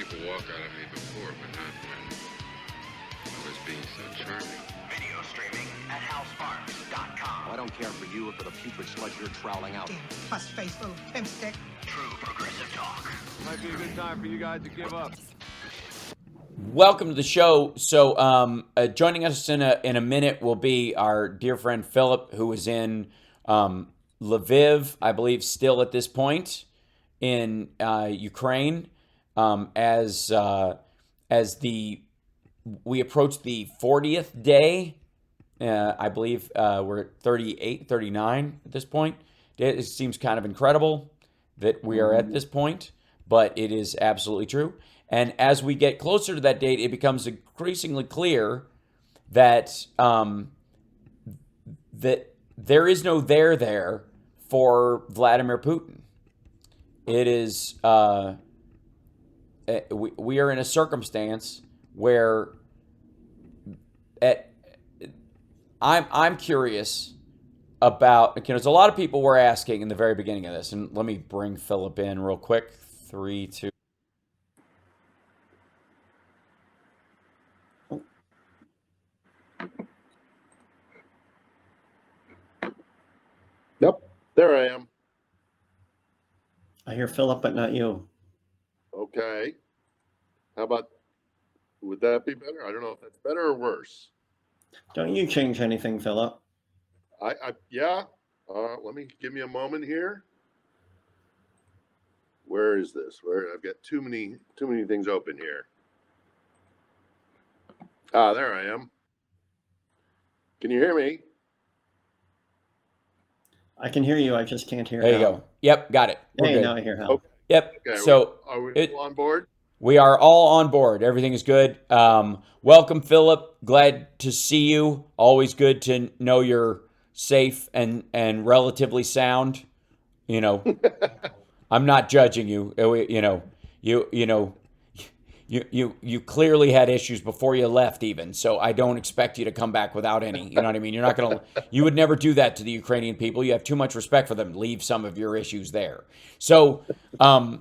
people walk out of me before, but not when I was being so charming. Video streaming at houseparks.com. I don't care for you or for the putrid sludge you're troweling out. Damn puss-faced little pimpstick. True progressive talk. Might be a good time for you guys to give up. Welcome to the show. So, joining us in a minute will be our dear friend Philip, who is in Lviv, I believe, still at this point in Ukraine, as we approach the 40th day. I believe we're at 38, 39 at this point. It seems kind of incredible that we are at this point, but it is absolutely true. And as we get closer to that date, it becomes increasingly clear that that there is no there for Vladimir Putin. It is we are in a circumstance where I'm curious about, there's a lot of people were asking in the very beginning of this, and let me bring Philip in real quick. 3, 2. Yep, there I am. I hear Philip, but not you. Okay. How about, would that be better? I don't know if that's better or worse. Don't you change anything, Philip? Yeah. Give me a moment here. Where is this? I've got too many things open here. There I am. Can you hear me? I can hear you. I just can't hear There you Hal. go. Yep, got it. We're Hey, good. now I hear Hal. Okay. Yep. Okay. So are we all on board? we are all on board. Everything is good. Welcome, Philip. Glad to see you. Always good to know you're safe and relatively sound. You know, I'm not judging you. You clearly had issues before you left, even. So I don't expect you to come back without any. You know what I mean? You're not gonna. You would never do that to the Ukrainian people. You have too much respect for them. Leave some of your issues there. So, I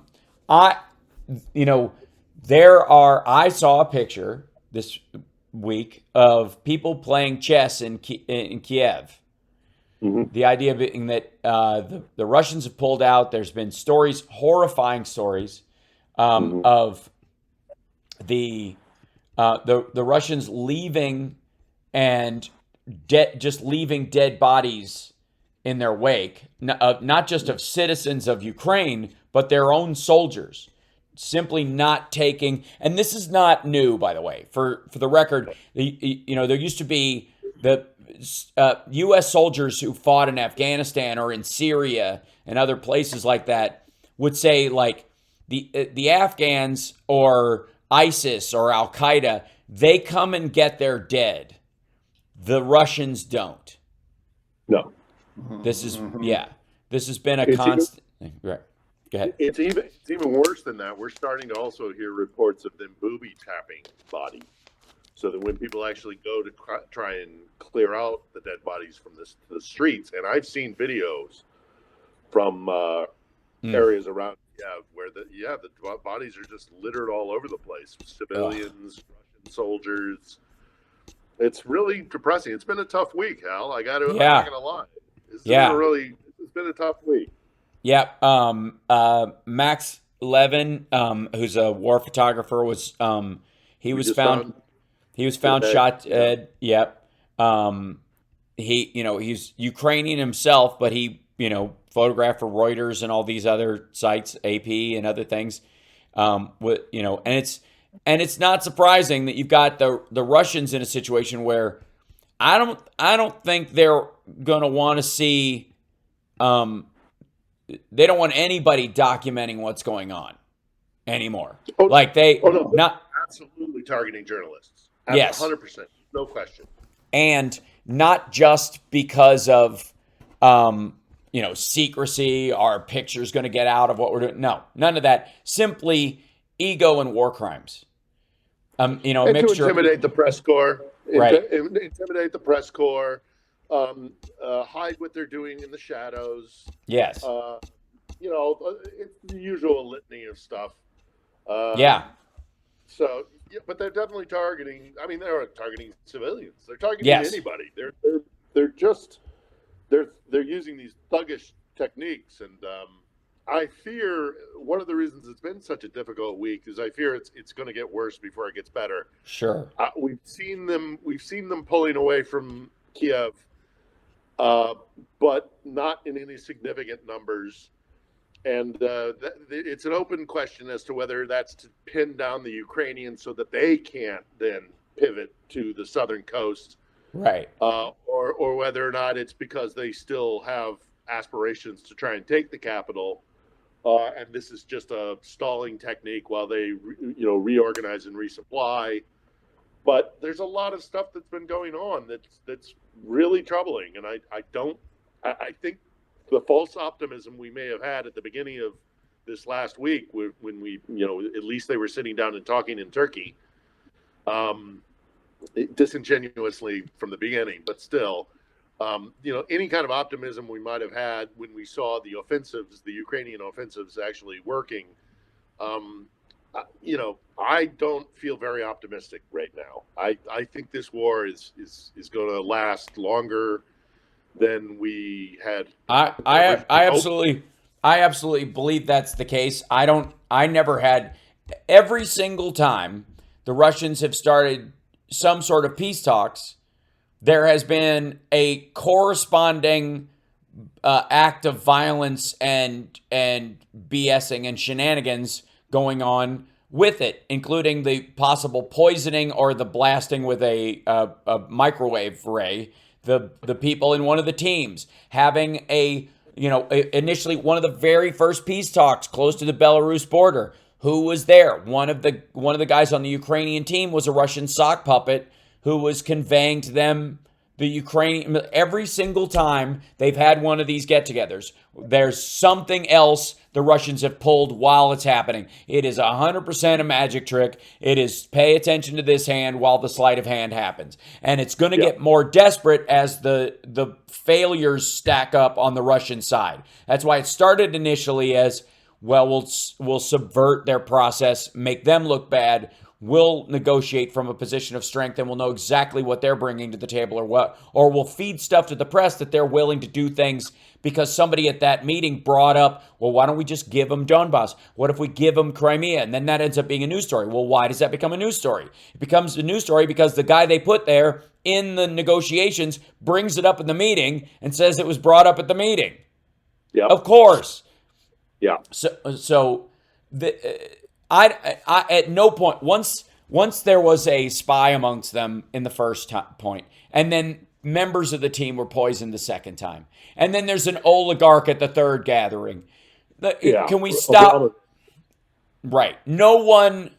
saw a picture this week of people playing chess in Kiev. Mm-hmm. The idea being that the Russians have pulled out. There's been stories, horrifying stories, of the Russians leaving and just leaving dead bodies in their wake, not just of citizens of Ukraine, but their own soldiers, simply not taking. And this is not new, by the way. For the record, there used to be the U.S. soldiers who fought in Afghanistan or in Syria and other places like that would say, like, the Afghans or ISIS or Al Qaeda, they come and get their dead. The Russians don't. No. This has been a constant. Right. Go ahead. It's even worse than that. We're starting to also hear reports of them booby trapping bodies, so that when people actually go to try and clear out the dead bodies from the streets, and I've seen videos from areas around where the bodies are just littered all over the place. Civilians, Russian soldiers. It's really depressing. It's been a tough week, Hal. I'm not gonna lie. It's been a tough week. Yeah. Max Levin, who's a war photographer, was found shot dead. Yep. He's Ukrainian himself, but he, photographed for Reuters and all these other sites, AP and other things. And it's not surprising that you've got the Russians in a situation where I don't think they're going to want to see, they don't want anybody documenting what's going on anymore. Not absolutely targeting journalists. Yes. 100%. No question. And not just because of, secrecy, our picture's going to get out of what we're doing. No, none of that. Simply ego and war crimes. And to intimidate the press corps. Right. Intimidate the press corps. Hide what they're doing in the shadows. Yes. It's the usual litany of stuff. So, yeah, but they're definitely targeting. I mean, they're targeting civilians. They're targeting Yes. anybody. They're just they're using these thuggish techniques, and I fear one of the reasons it's been such a difficult week is I fear it's going to get worse before it gets better. Sure. We've seen them pulling away from Kiev, but not in any significant numbers. And it's an open question as to whether that's to pin down the Ukrainians so that they can't then pivot to the southern coast, Right. or whether or not it's because they still have aspirations to try and take the capital, and this is just a stalling technique while they reorganize and resupply. But there's a lot of stuff that's been going on that's really troubling, and I think the false optimism we may have had at the beginning of this last week, when we, at least they were sitting down and talking in Turkey, disingenuously from the beginning, but still, any kind of optimism we might have had when we saw the Ukrainian offensives actually working, I don't feel very optimistic right now. I think this war is going to last longer than we had. I absolutely believe that's the case. I never had, every single time the Russians have started some sort of peace talks, there has been a corresponding act of violence and BSing and shenanigans going on with it, including the possible poisoning or the blasting with a microwave ray. The people in one of the teams having initially one of the very first peace talks close to the Belarus border. Who was there? One of the guys on the Ukrainian team was a Russian sock puppet who was conveying to them the Ukrainian. Every single time they've had one of these get-togethers, there's something else the Russians have pulled while it's happening. It is 100% a magic trick. It is pay attention to this hand while the sleight of hand happens. And it's going to get more desperate as the failures stack up on the Russian side. That's why it started initially as, well, we'll subvert their process, make them look bad. We'll negotiate from a position of strength, and we'll know exactly what they're bringing to the table, or we'll feed stuff to the press that they're willing to do things because somebody at that meeting brought up, well, why don't we just give them Donbass? What if we give them Crimea? And then that ends up being a news story. Well, why does that become a news story? It becomes a news story because the guy they put there in the negotiations brings it up in the meeting and says it was brought up at the meeting. Yeah, of course. Yeah. So I at no point, once there was a spy amongst them in the first point, and then members of the team were poisoned the second time, and then there's an oligarch at the third gathering. Can we stop? Right. No one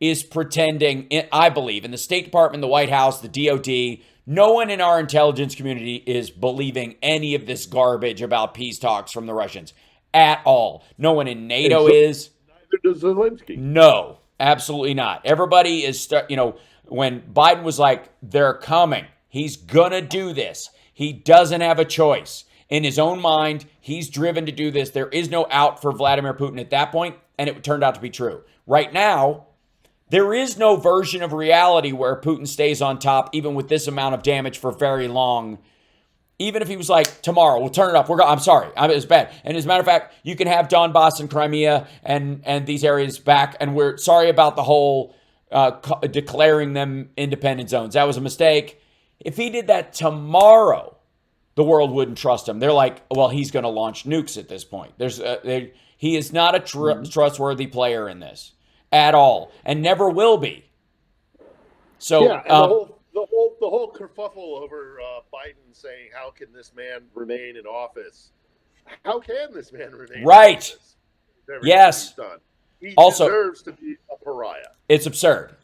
is pretending, I believe, in the State Department, the White House, the DOD, no one in our intelligence community is believing any of this garbage about peace talks from the Russians at all. No one in NATO is. Neither does Zelensky. No, absolutely not. Everybody is, when Biden was like, they're coming, he's going to do this. He doesn't have a choice. In his own mind, he's driven to do this. There is no out for Vladimir Putin at that point, and it turned out to be true. Right now, there is no version of reality where Putin stays on top, even with this amount of damage for very long. Even if he was like, tomorrow, we'll turn it up. I'm sorry. It was bad. And as a matter of fact, you can have Donbass and Crimea and these areas back. And we're sorry about the whole declaring them independent zones. That was a mistake. If he did that tomorrow, the world wouldn't trust him. They're like, well, he's going to launch nukes at this point. He is not a trustworthy player in this at all, and never will be. So yeah, and the whole kerfuffle over Biden saying, "How can this man remain in office?" How can this man remain? Right. In office? Yes. He also deserves to be a pariah. It's absurd.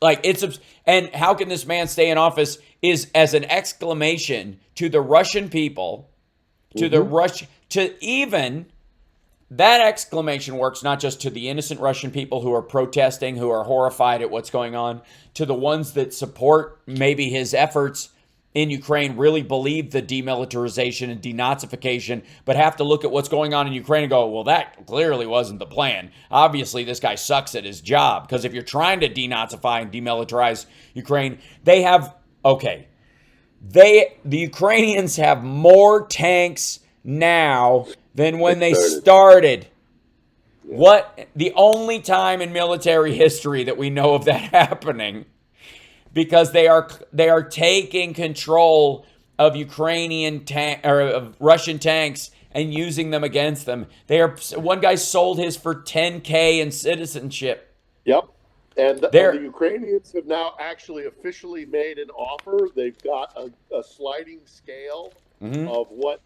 And how can this man stay in office is as an exclamation to the Russian people, even that exclamation works not just to the innocent Russian people who are protesting, who are horrified at what's going on, to the ones that support maybe his efforts in Ukraine really believe the demilitarization and denazification, but have to look at what's going on in Ukraine and go, well, that clearly wasn't the plan. Obviously, this guy sucks at his job, because if you're trying to denazify and demilitarize Ukraine, they have, okay, the Ukrainians have more tanks now than when they started. What, the only time in military history that we know of that happening, because they are taking control of of Russian tanks and using them against them. One guy sold his for $10K in citizenship. Yep. And the Ukrainians have now actually officially made an offer. They've got a sliding scale of what,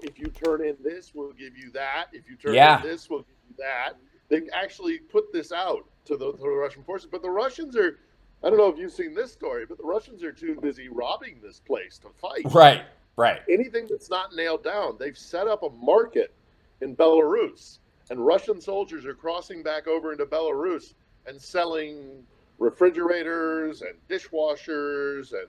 if you turn in this, we'll give you that. If you turn in this, we'll give you that. They actually put this out to the Russian forces. But the Russians are, I don't know if you've seen this story, but the Russians are too busy robbing this place to fight. Right. Anything that's not nailed down, they've set up a market in Belarus, and Russian soldiers are crossing back over into Belarus and selling refrigerators and dishwashers, and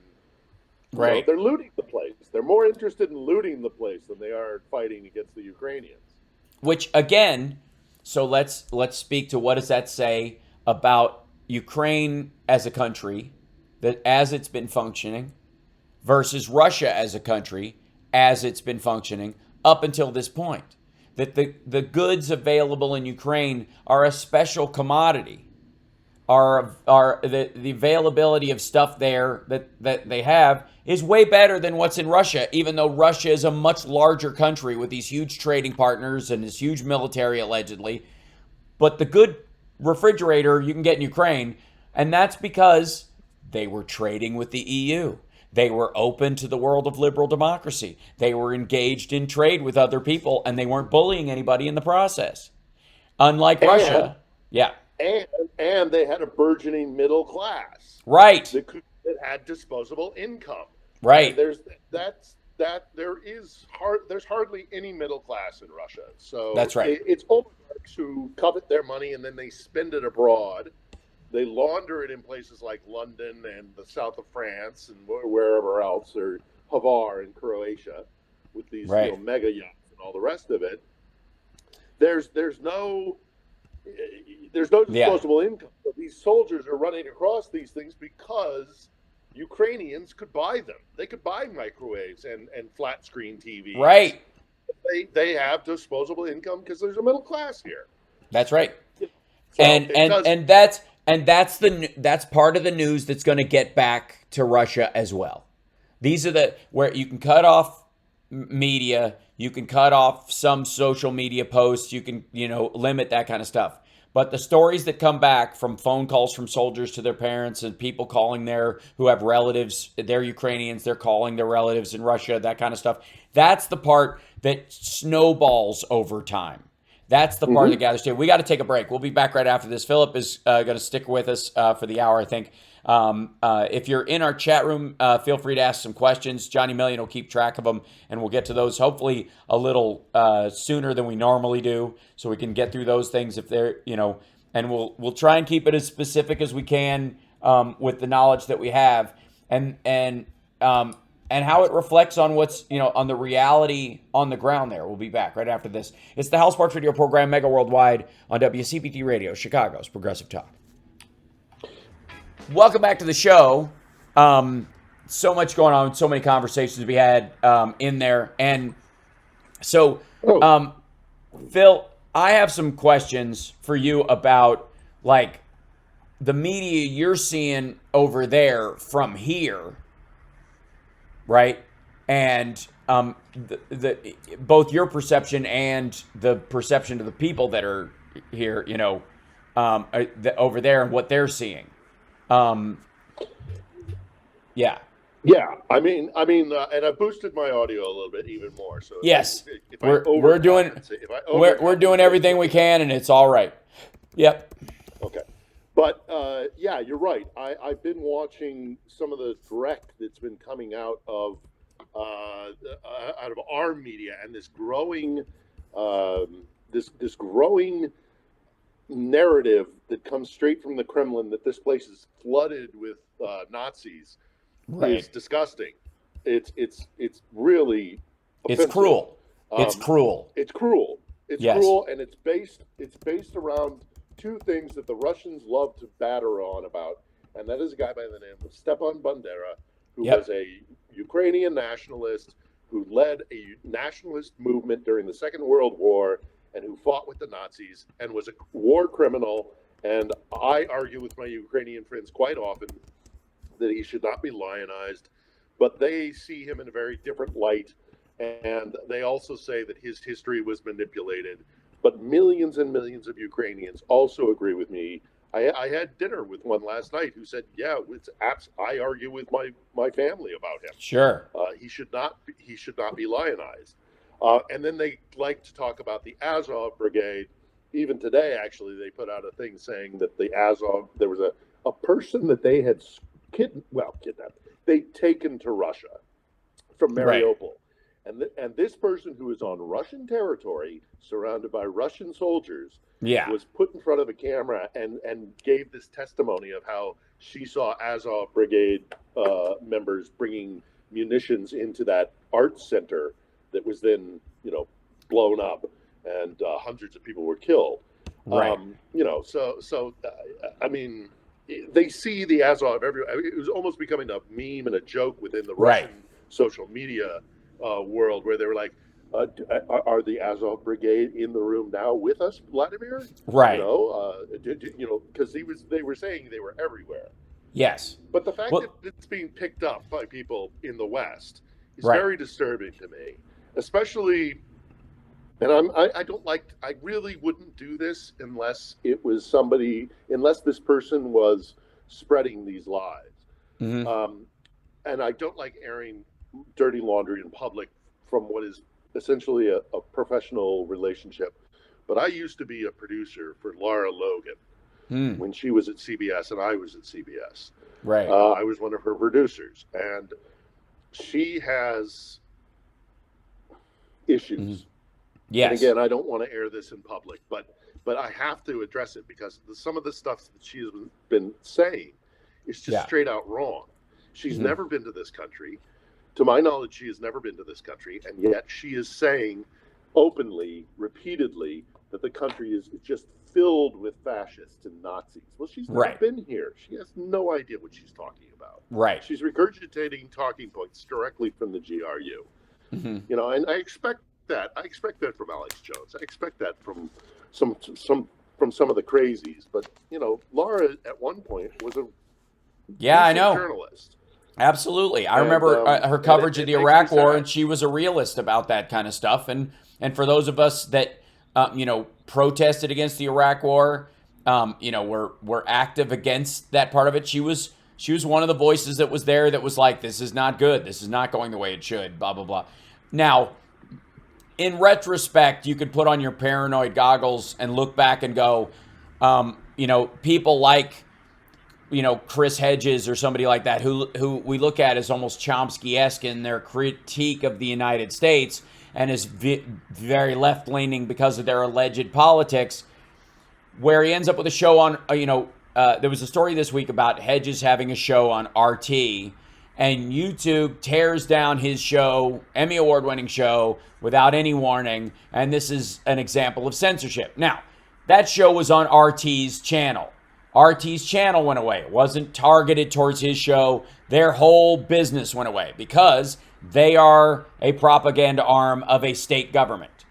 they're looting the place. They're more interested in looting the place than they are fighting against the Ukrainians. Which, again, so let's speak to what does that say about Ukraine as a country, that as it's been functioning, versus Russia as a country as it's been functioning up until this point. That the goods available in Ukraine are a special commodity. Are the availability of stuff there that they have is way better than what's in Russia, even though Russia is a much larger country with these huge trading partners and this huge military, allegedly. But the good refrigerator you can get in Ukraine, and that's because they were trading with the EU. They were open to the world of liberal democracy. They were engaged in trade with other people, and they weren't bullying anybody in the process. Unlike Russia. Yeah. And they had a burgeoning middle class. Right. That had disposable income. Right. And there's hardly any middle class in Russia. So that's right. It's oligarchs who covet their money and then they spend it abroad. They launder it in places like London and the south of France and wherever else, or Hvar in Croatia, with these mega yachts and all the rest of it. There's no disposable income. But these soldiers are running across these things because Ukrainians could buy them. They could buy microwaves and flat screen TVs. Right. They have disposable income because there's a middle class here. That's right. So and that's part of the news that's going to get back to Russia as well. These are where you can cut off media, you can cut off some social media posts, you can, limit that kind of stuff. But the stories that come back from phone calls from soldiers to their parents and people calling who have relatives, they're Ukrainians, they're calling their relatives in Russia, that kind of stuff. That's the part that snowballs over time. That's the part that gathers together. We got to take a break. We'll be back right after this. Philip is going to stick with us for the hour, I think. If you're in our chat room, feel free to ask some questions. Johnny Million will keep track of them, and we'll get to those hopefully a little sooner than we normally do, so we can get through those things if they're, and we'll try and keep it as specific as we can with the knowledge that we have, and how it reflects on what's, on the reality on the ground there. We'll be back right after this. It's the House Sparks Radio program, Mega Worldwide, on WCPT Radio, Chicago's Progressive Talk. Welcome back to the show. So much going on, so many conversations we had in there. And so, Phil, I have some questions for you about, like, the media you're seeing over there from here. Right, and both your perception and the perception of the people that are here, over there and what they're seeing. Yeah. I mean, and I boosted my audio a little bit even more. So yes, if we're doing everything we can, and it's all right. Yep. Okay. But, you're right. I've been watching some of the direct that's been coming out of our media, and this growing this growing narrative that comes straight from the Kremlin that this place is flooded with Nazis is disgusting. It's really It's offensive. cruel. It's cruel. It's cruel. It's Yes. cruel, and it's based around two things that the Russians love to batter on about, and that is a guy by the name of Stepan Bandera, who Yep. was a Ukrainian nationalist who led a nationalist movement during the Second World War and who fought with the Nazis and was a war criminal. And I argue with my Ukrainian friends quite often that he should not be lionized, but they see him in a very different light. And they also say that his history was manipulated. But millions and millions of Ukrainians also agree with me. I had dinner with one last night who said, "Yeah, I argue with my family about him. Sure. He should not be lionized." And then they like to talk about the Azov Brigade. Even today, actually, they put out a thing saying that the Azov, there was a person that they had kidnapped. They'd taken to Russia from Mariupol. And this person who is on Russian territory, surrounded by Russian soldiers, Yeah. was put in front of a camera and gave this testimony of how she saw Azov Brigade members bringing munitions into that arts center that was then, blown up, and hundreds of people were killed. Right. I mean, they see the Azov everywhere. It was almost becoming a meme and a joke within the Russian social media world, where they were like, are the Azov Brigade in the room now with us, Vladimir? Right. Because they were saying they were everywhere. Yes. But the fact that it's being picked up by people in the West is very disturbing to me, especially. And I really wouldn't do this unless unless this person was spreading these lies. Mm-hmm. And I don't like airing dirty laundry in public from what is essentially a professional relationship. But I used to be a producer for Laura Logan when she was at CBS and I was at CBS. Right. I was one of her producers, and she has issues. Mm-hmm. Yes. And again, I don't want to air this in public, but I have to address it because some of the stuff that she has been saying is just straight out wrong. She's never been to this country. To my knowledge, she has never been to this country, and yet she is saying openly, repeatedly, that the country is just filled with fascists and Nazis. Well, she's never been here. She has no idea what she's talking about. Right. She's regurgitating talking points directly from the GRU. Mm-hmm. And I expect that. I expect that from Alex Jones. I expect that from some of the crazies. But Laura at one point was a journalist. Absolutely. I remember her coverage of the Iraq War, and she was a realist about that kind of stuff. And for those of us that protested against the Iraq War, were active against that part of it. She was one of the voices that was there that was like, this is not good. This is not going the way it should, blah, blah, blah. Now, in retrospect, you could put on your paranoid goggles and look back and go, people like, Chris Hedges or somebody like that, who we look at as almost Chomsky-esque in their critique of the United States and is very left-leaning because of their alleged politics, where he ends up with a show on, there was a story this week about Hedges having a show on RT, and YouTube tears down his show, Emmy Award-winning show, without any warning, and this is an example of censorship. Now, that show was on RT's channel. RT's channel went away. It wasn't targeted towards his show. Their whole business went away because they are a propaganda arm of a state government.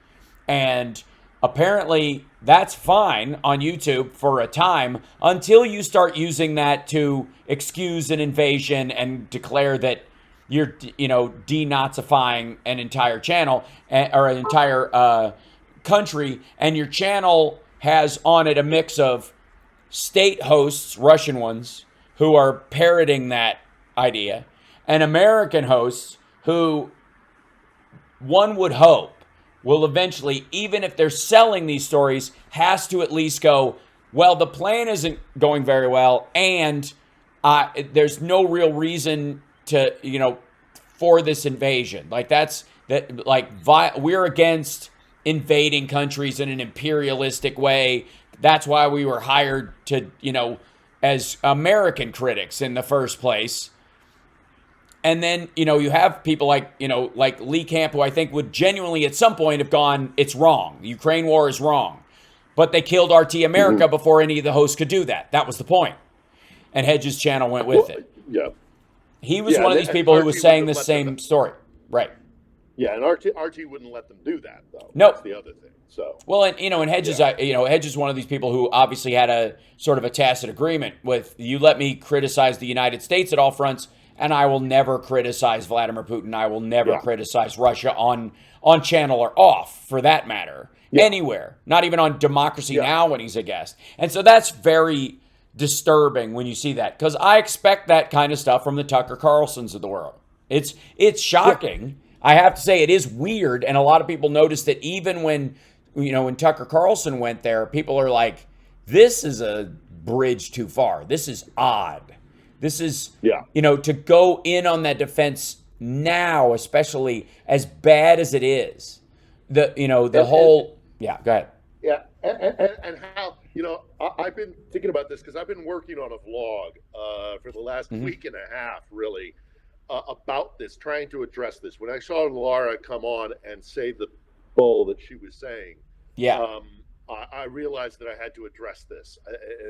And apparently that's fine on YouTube for a time until you start using that to excuse an invasion and declare that you're, denazifying an entire channel or an entire country, and your channel has on it a mix of state hosts, Russian ones, who are parroting that idea, and American hosts who one would hope will eventually, even if they're selling these stories, has to at least go, well, the plan isn't going very well, and there's no real reason to, for this invasion. We're against invading countries in an imperialistic way. That's why we were hired to, as American critics in the first place. And then, you have people like Lee Camp, who I think would genuinely at some point have gone, it's wrong. The Ukraine war is wrong. But they killed RT America before any of the hosts could do that. That was the point. And Hedges' channel went with it. Yeah. He was one of these people who was saying the same story. Right. Yeah, and RT wouldn't let them do that, though. No. That's the other thing. So. Well, and Hedges, Hedges is one of these people who obviously had a sort of a tacit agreement with, you let me criticize the United States at all fronts, and I will never criticize Vladimir Putin. I will never criticize Russia on channel or off, for that matter. Anywhere, not even on Democracy Now! When he's a guest. And so that's very disturbing when you see that, because I expect that kind of stuff from the Tucker Carlsons of the world. It's shocking. I have to say, it is weird, and a lot of people notice that even when Tucker Carlson went there, people are like, this is a bridge too far. This is odd. This is, to go in on that defense now, especially as bad as it is. The whole... Yeah, go ahead. Yeah, and how, I've been thinking about this because I've been working on a vlog for the last week and a half, really, about this, trying to address this. When I saw Laura come on and say the bull that she was saying, I realized that I had to address this.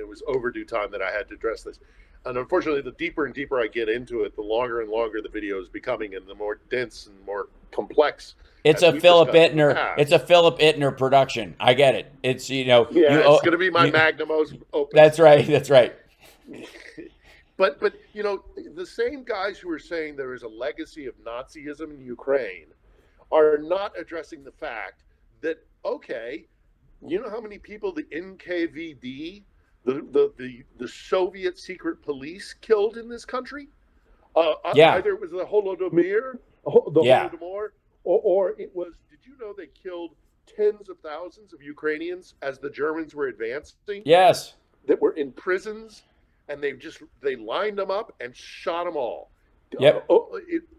It was overdue time that I had to address this. And unfortunately, the deeper and deeper I get into it, the longer and longer the video is becoming, and the more dense and more complex. It's a Philip Ittner. It's a Philip Ittner production. I get it. It's it's going to be my magnum opus. That's right. That's right. But the same guys who are saying there is a legacy of Nazism in Ukraine are not addressing the fact that, okay, you know how many people the NKVD, the Soviet secret police, killed in this country? Either it was the Holodomor, or it was, did you know they killed tens of thousands of Ukrainians as the Germans were advancing? Yes. That were in prisons, and they lined them up and shot them all. Yep.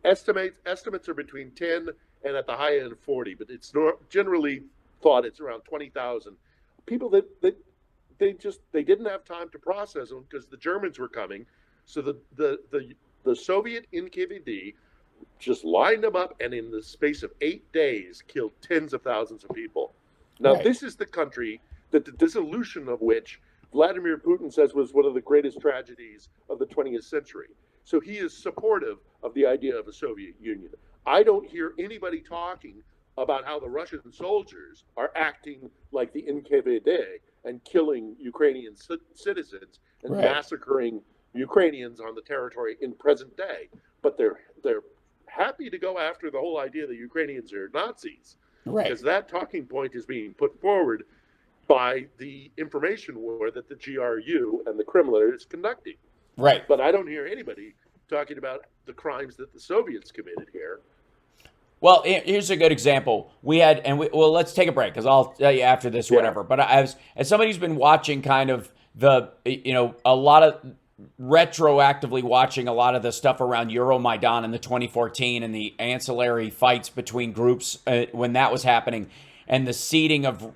Estimates are between 10 and at the high end 40, but it's generally thought it's around 20,000 people that they didn't have time to process them because the Germans were coming. So the Soviet NKVD just lined them up, and in the space of 8 days killed tens of thousands of people. Now, This is the country that the dissolution of which Vladimir Putin says was one of the greatest tragedies of the 20th century. So he is supportive of the idea of a Soviet Union. I don't hear anybody talking about how the Russian soldiers are acting like the NKVD and killing Ukrainian citizens and massacring Ukrainians on the territory in present day. But they're happy to go after the whole idea that Ukrainians are Nazis. Because that talking point is being put forward by the information war that the GRU and the Kremlin is conducting. Right. But I don't hear anybody talking about the crimes that the Soviets committed here. Well, here's a good example. Let's take a break because I'll tell you after this, whatever. But as somebody who's been watching kind of a lot of retroactively watching a lot of the stuff around Euromaidan in the 2014 and the ancillary fights between groups when that was happening, and the seeding of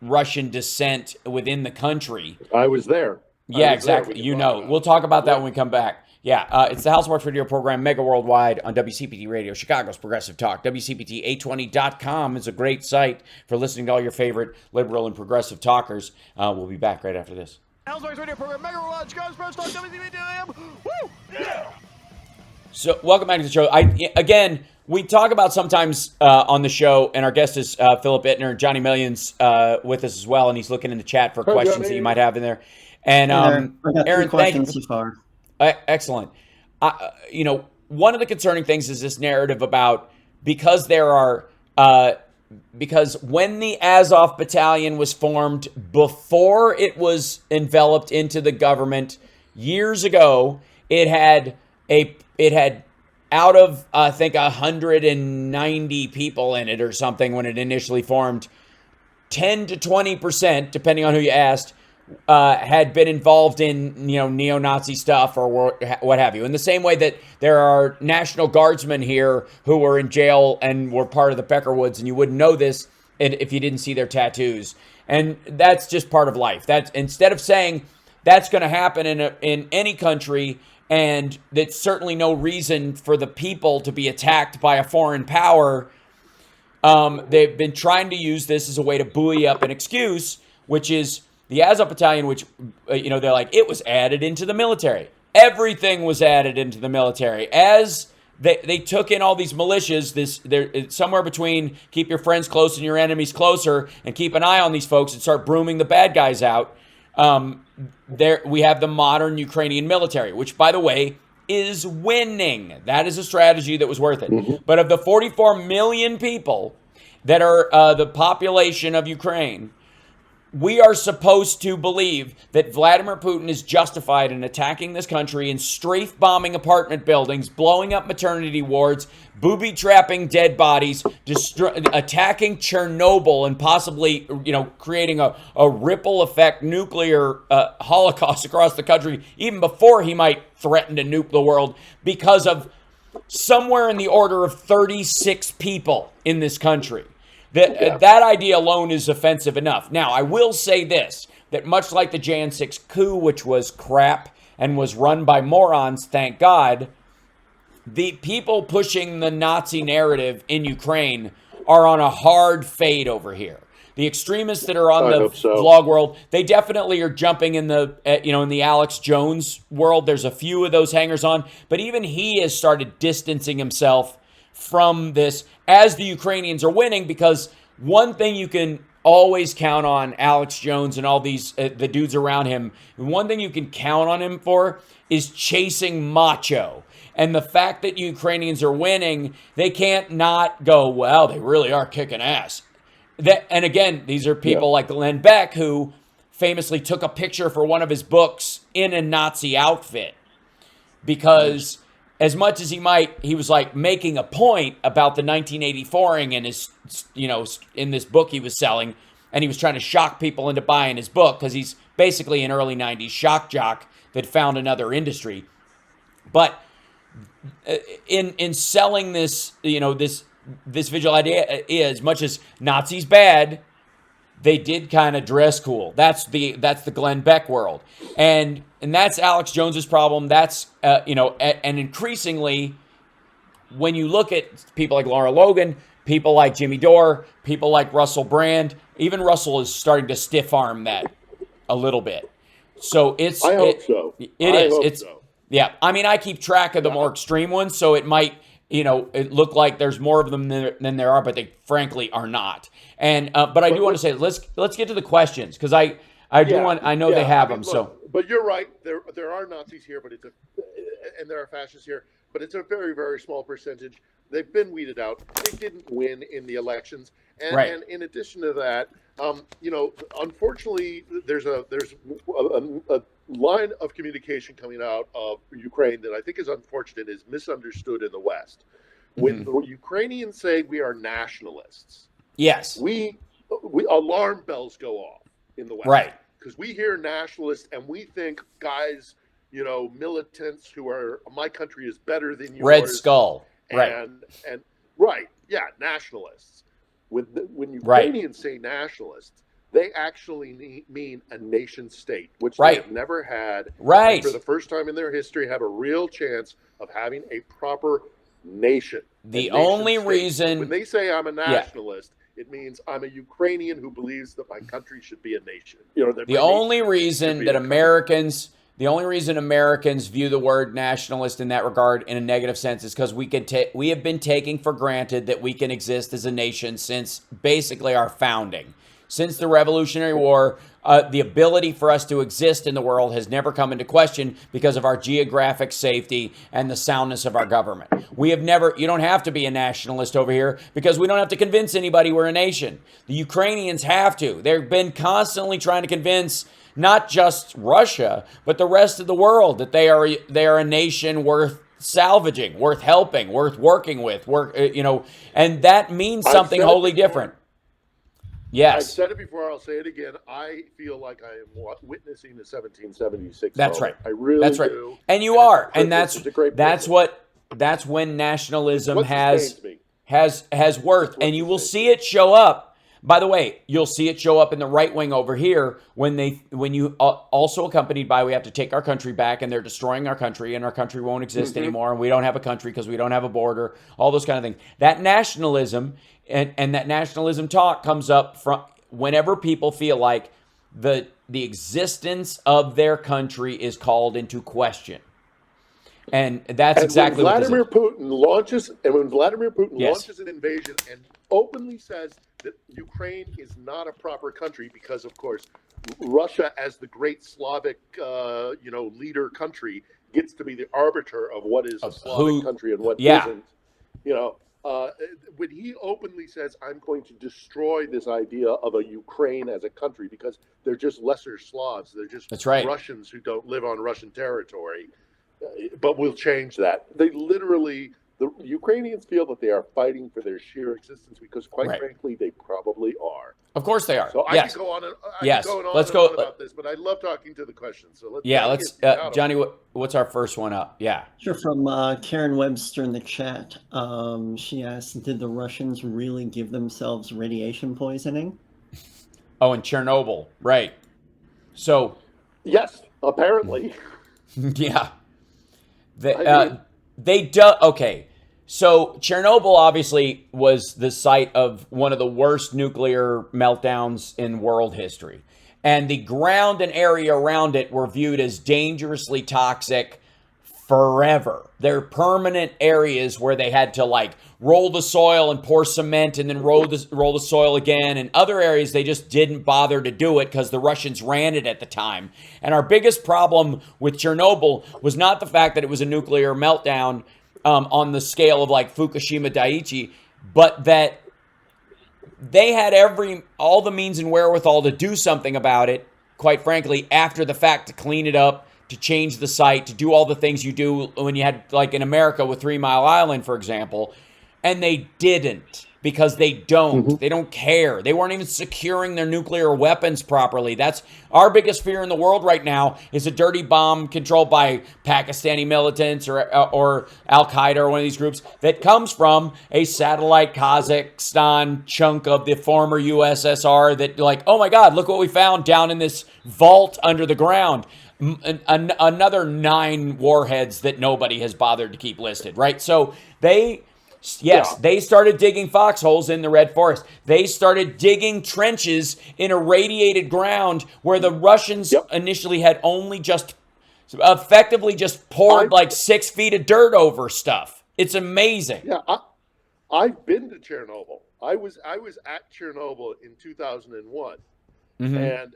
Russian dissent within the country. I was there. Yeah, exactly. We'll talk about that when we come back. Yeah, it's the House Watch Radio program, mega worldwide on WCPT Radio, Chicago's Progressive Talk. WCPT820.com is a great site for listening to all your favorite liberal and progressive talkers. We'll be back right after this. House Watch Radio program, mega worldwide, Chicago's Progressive Talk, WCPT. Woo! Yeah! So, welcome back to the show. We talk about sometimes on the show, and our guest is Philip Ittner. Johnny Million's with us as well, and he's looking in the chat for questions that you might have in there. And I got Aaron, three thank you. questions so far. Excellent. One of the concerning things is this narrative about because when the Azov Battalion was formed, before it was enveloped into the government years ago, it had out of I think 190 people in it or something when it initially formed, 10 to 20%, depending on who you asked, had been involved in neo-Nazi stuff or what have you. In the same way that there are National Guardsmen here who were in jail and were part of the Peckerwoods, and you wouldn't know this if you didn't see their tattoos. And that's just part of life. That's instead of saying that's going to happen in any country, and that's certainly no reason for the people to be attacked by a foreign power. They've been trying to use this as a way to buoy up an excuse, which is the Azov Battalion, which, they're like, it was added into the military. Everything was added into the military. As they took in all these militias, it's somewhere between keep your friends close and your enemies closer and keep an eye on these folks and start brooming the bad guys out. There we have the modern Ukrainian military, which, by the way, is winning. That is a strategy that was worth it. Mm-hmm. But of the 44 million people that are the population of Ukraine, we are supposed to believe that Vladimir Putin is justified in attacking this country and strafe bombing apartment buildings, blowing up maternity wards, booby-trapping dead bodies, attacking Chernobyl, and possibly, creating a ripple effect nuclear holocaust across the country, even before he might threaten to nuke the world, because of somewhere in the order of 36 people in this country. That idea alone is offensive enough. Now, I will say this, that much like the Jan 6 coup, which was crap and was run by morons, thank God, the people pushing the Nazi narrative in Ukraine are on a hard fade over here. The extremists that are on the vlog world, they definitely are jumping in the, in the Alex Jones world. There's a few of those hangers on, but even he has started distancing himself from this as the Ukrainians are winning, because one thing you can always count on Alex Jones and all these the dudes around him, one thing you can count on him for is chasing macho. And the fact that Ukrainians are winning, they can't not go, well, they really are kicking ass. And again, these are people like Glenn Beck, who famously took a picture for one of his books in a Nazi outfit, because as much as he was like making a point about the 1984ing and his, in this book he was selling, and he was trying to shock people into buying his book because he's basically an early 90s shock jock that found another industry. But in selling this, this visual idea, as much as Nazis bad, they did kind of dress cool. That's the Glenn Beck world. And that's Alex Jones's problem. That's, and increasingly, when you look at people like Laura Logan, people like Jimmy Dore, people like Russell Brand, even Russell is starting to stiff arm that a little bit. So I hope so. It's yeah. I mean, I keep track of the more extreme ones, so it might, it look like there's more of them than there are, but they frankly are not. And but I do want to say, let's get to the questions, because I know they have them. So, but you're right. There are Nazis here, but and there are fascists here, but it's a very, very small percentage. They've been weeded out. They didn't win in the elections, and in addition to that, unfortunately, there's a line of communication coming out of Ukraine that I think is unfortunate, is misunderstood in the West. When the Ukrainians say we are nationalists, yes, we alarm bells go off in the West, right? Because we hear nationalists and we think guys, militants who are, my country is better than yours. Red Skull, right? And right, yeah, nationalists. When Ukrainians say nationalists, they actually mean a nation state, which they have never had. Right. And for the first time in their history, have a real chance of having a proper nation. The only reason when they say I'm a nationalist, it means I'm a Ukrainian who believes that my country should be a nation. The only reason Americans view the word nationalist in that regard in a negative sense is because we have been taking for granted that we can exist as a nation since basically our founding. Since the Revolutionary War, the ability for us to exist in the world has never come into question because of our geographic safety and the soundness of our government. You don't have to be a nationalist over here because we don't have to convince anybody we're a nation. The Ukrainians have to. They've been constantly trying to convince not just Russia, but the rest of the world that they are a nation worth salvaging, worth helping, worth working with, and that means something wholly different. Yes. I've said it before, I'll say it again. I feel like I am witnessing the 1776 That's moment. right. I really do. And you are. And that's when nationalism has worth. And you will see it show up. By the way, you'll see it show up in the right wing over here when you also accompanied by we have to take our country back and they're destroying our country and our country won't exist anymore and we don't have a country because we don't have a border, all those kind of things. That nationalism and that nationalism talk comes up from whenever people feel like the existence of their country is called into question. And that's exactly what Vladimir Putin launches an invasion and openly says that Ukraine is not a proper country because, of course, Russia, as the great Slavic, leader country, gets to be the arbiter of what is a Slavic country and what isn't. When he openly says, "I'm going to destroy this idea of a Ukraine as a country because they're just lesser Slavs, they're just Russians who don't live on Russian territory." But we'll change that. The Ukrainians feel that they are fighting for their sheer existence because, quite frankly, they probably are. Of course they are. So I could go on and on about this, but I love talking to the questions. So let's Johnny, what's our first one up? Yeah. Sure. From Karen Webster in the chat. She asked, did the Russians really give themselves radiation poisoning? Oh, in Chernobyl. Right. So. Yes, apparently. Yeah. Okay. So Chernobyl obviously was the site of one of the worst nuclear meltdowns in world history. And the ground and area around it were viewed as dangerously toxic forever. They're permanent areas where they had to roll the soil and pour cement and then roll the soil again. And other areas they just didn't bother to do it because the Russians ran it at the time. And our biggest problem with Chernobyl was not the fact that it was a nuclear meltdown on the scale of Fukushima Daiichi, but that they had all the means and wherewithal to do something about it, quite frankly, after the fact, to clean it up, to change the site, to do all the things you do when you had, in America with 3 Mile Island, for example. And they didn't, because they don't. They don't care. They weren't even securing their nuclear weapons properly. That's our biggest fear in the world right now, is a dirty bomb controlled by Pakistani militants or Al-Qaeda or one of these groups that comes from a satellite Kazakhstan chunk of the former USSR that oh my God, look what we found down in this vault under the ground. Another 9 warheads that nobody has bothered to keep listed, right? So they started digging foxholes in the Red Forest. They started digging trenches in irradiated ground where the Russians initially had only effectively poured 6 feet of dirt over stuff. It's amazing. Yeah, I've been to Chernobyl. I was at Chernobyl in 2001, and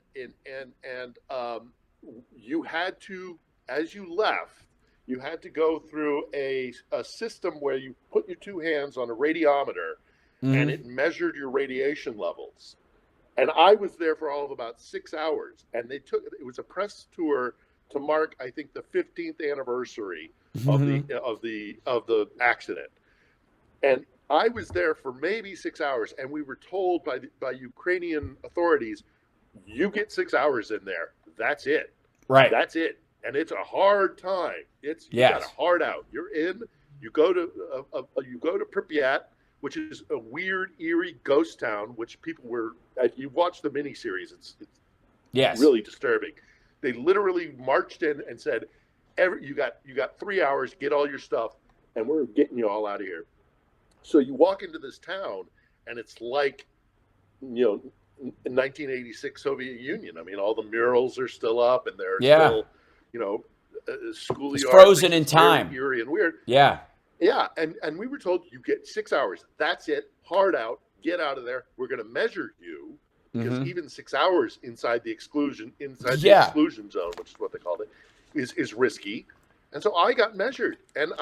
you had to, as you left, you had to go through a system where you put your 2 hands on a radiometer and it measured your radiation levels. And I was there for all of about 6 hours. And it was a press tour to mark, I think, the 15th anniversary of the accident. And I was there for maybe 6 hours, and we were told by Ukrainian authorities, you get 6 hours in there. That's it. Right. That's it. And it's a hard time. You got a hard out. You're in. You go to Pripyat, which is a weird, eerie ghost town. Which people were. You watch the miniseries. It's really disturbing. They literally marched in and said, "You got 3 hours. Get all your stuff, and we're getting you all out of here." So you walk into this town, and it's like, in 1986 Soviet Union. I mean, all the murals are still up, and they're still. Schoolyard. It's frozen in time. Eerie and weird. Yeah. Yeah. And we were told you get 6 hours. That's it. Hard out. Get out of there. We're going to measure you, because even 6 hours inside the exclusion zone, which is what they called it, is risky. And so I got measured, and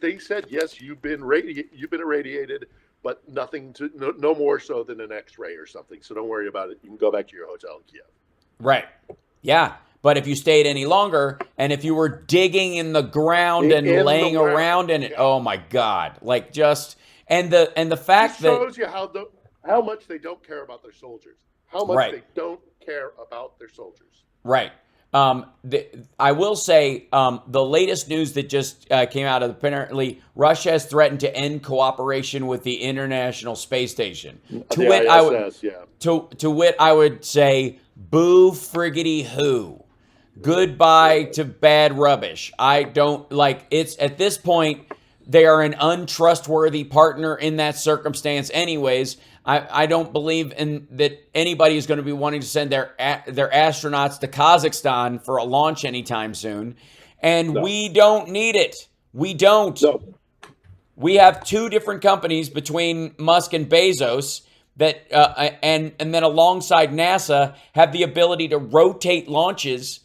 they said, yes, you've been irradiated, but no more so than an X-ray or something. So don't worry about it. You can go back to your hotel in Kiev. Right. Yeah. But if you stayed any longer, and if you were digging in the ground and laying around in it, oh my God! And the fact that shows you how much they don't care about their soldiers. How much they don't care about their soldiers. Right. I will say the latest news that just came out of apparently Russia has threatened to end cooperation with the International Space Station. To wit, I would say, boo friggity who. Goodbye to bad rubbish. I don't like it's at this point. They are an untrustworthy partner in that circumstance, anyways. I don't believe in that anybody is going to be wanting to send their astronauts to Kazakhstan for a launch anytime soon, and we don't need it. We don't. No. We have two different companies between Musk and Bezos that, and then alongside NASA, have the ability to rotate launches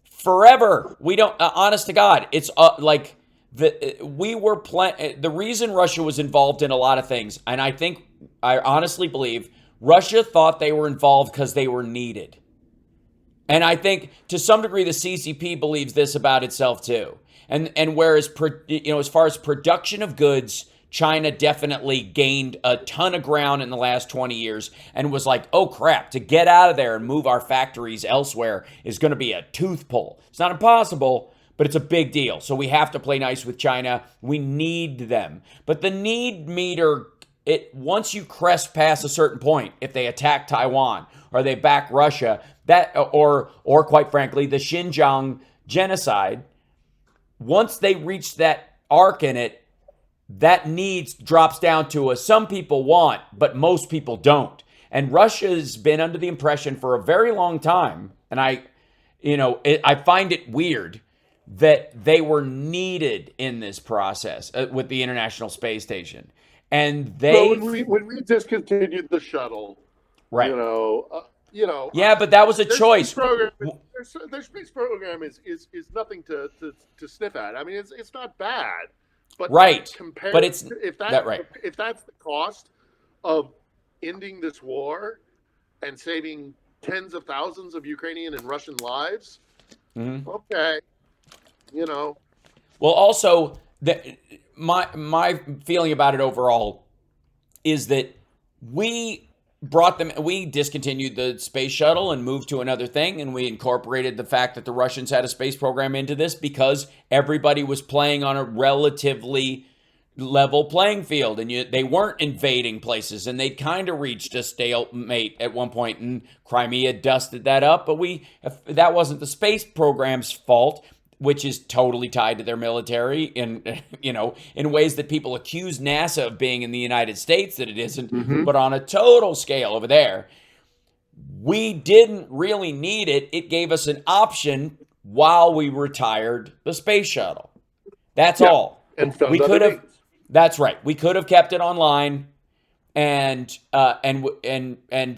forever. We don't. Honest to God, it's like. The reason Russia was involved in a lot of things, and I honestly believe Russia thought they were involved because they were needed. And I think to some degree the CCP believes this about itself too. And whereas as far as production of goods, China definitely gained a ton of ground in the last 20 years and was like, oh crap, to get out of there and move our factories elsewhere is going to be a tooth pull. It's not impossible, but it's a big deal. So we have to play nice with China. We need them. But the need meter, once you crest past a certain point, if they attack Taiwan or they back Russia, or quite frankly, the Xinjiang genocide, once they reach that arc in it, that needs drops down to some people want, but most people don't. And Russia's been under the impression for a very long time, and I find it weird that they were needed in this process with the International Space Station. And when we discontinued the shuttle, right? Yeah, but that was a choice. Their space program is nothing to sniff at. I mean, it's not bad, but right. But it's if that's the cost of ending this war and saving tens of thousands of Ukrainian and Russian lives, okay. Well, also, my feeling about it overall is that we discontinued the space shuttle and moved to another thing, and we incorporated the fact that the Russians had a space program into this because everybody was playing on a relatively level playing field, and they weren't invading places, and they'd kind of reached a stalemate at one point, and Crimea dusted that up, but that wasn't the space program's fault, which is totally tied to their military in ways that people accuse NASA of being in the United States that it isn't, but on a total scale over there. We didn't really need it. It gave us an option while we retired the space shuttle. That's all. And we could have. That's right. We could have kept it online and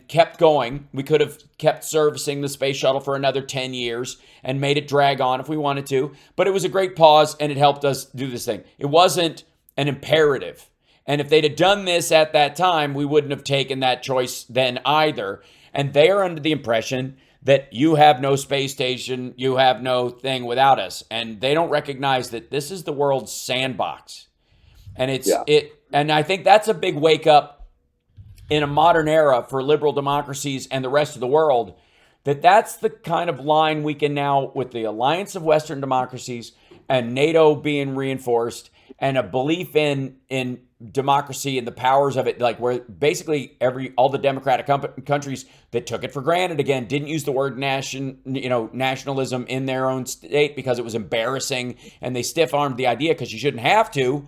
kept going. We could have kept servicing the space shuttle for another 10 years and made it drag on if we wanted to. But it was a great pause, and it helped us do this thing. It wasn't an imperative. And if they'd have done this at that time, we wouldn't have taken that choice then either. And they are under the impression that you have no space station, you have no thing without us. And they don't recognize that this is the world's sandbox. And and I think that's a big wake up in a modern era for liberal democracies and the rest of the world, that's the kind of line we can now, with the alliance of Western democracies and NATO being reinforced and a belief in democracy and the powers of it, like where basically all the democratic countries that took it for granted, again, didn't use the word nationalism in their own state because it was embarrassing, and they stiff-armed the idea because you shouldn't have to,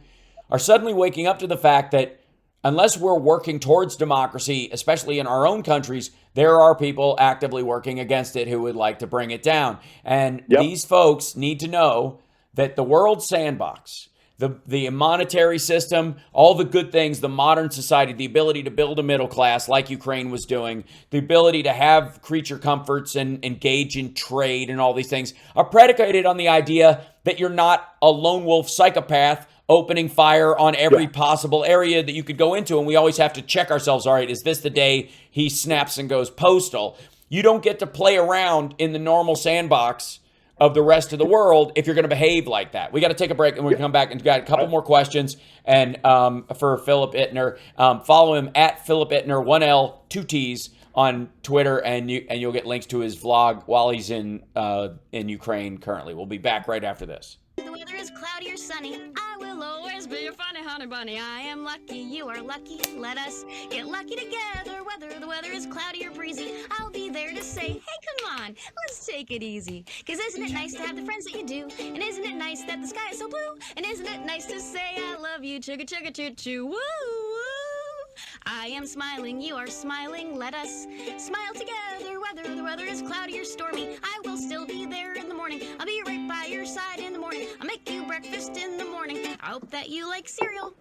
are suddenly waking up to the fact that unless we're working towards democracy, especially in our own countries, there are people actively working against it who would like to bring it down. And these folks need to know that the world sandbox, the monetary system, all the good things, the modern society, the ability to build a middle class like Ukraine was doing, the ability to have creature comforts and engage in trade and all these things are predicated on the idea that you're not a lone wolf psychopath opening fire on every possible area that you could go into. And we always have to check ourselves. All right, is this the day he snaps and goes postal? You don't get to play around in the normal sandbox of the rest of the world if you're going to behave like that. We got to take a break, and we're going to come back and got a couple more questions. And for Philip Ittner, follow him at Philip Ittner, 1L, 2 T's on Twitter, and you'll get links to his vlog while he's in Ukraine currently. We'll be back right after this. The weather is cloudy or sunny, I will always be your funny honey bunny. I am lucky, you are lucky, let us get lucky together. Whether the weather is cloudy or breezy, I'll be there to say, hey, come on, let's take it easy. Cause isn't it nice to have the friends that you do? And isn't it nice that the sky is so blue? And isn't it nice to say I love you, chugga chugga choo choo, woo woo. I am smiling, you are smiling, let us smile together. Whether the weather is cloudy or stormy, I will still be there in the morning. I'll be right by your side in the morning. I'll make you breakfast in the morning. I hope that you like cereal.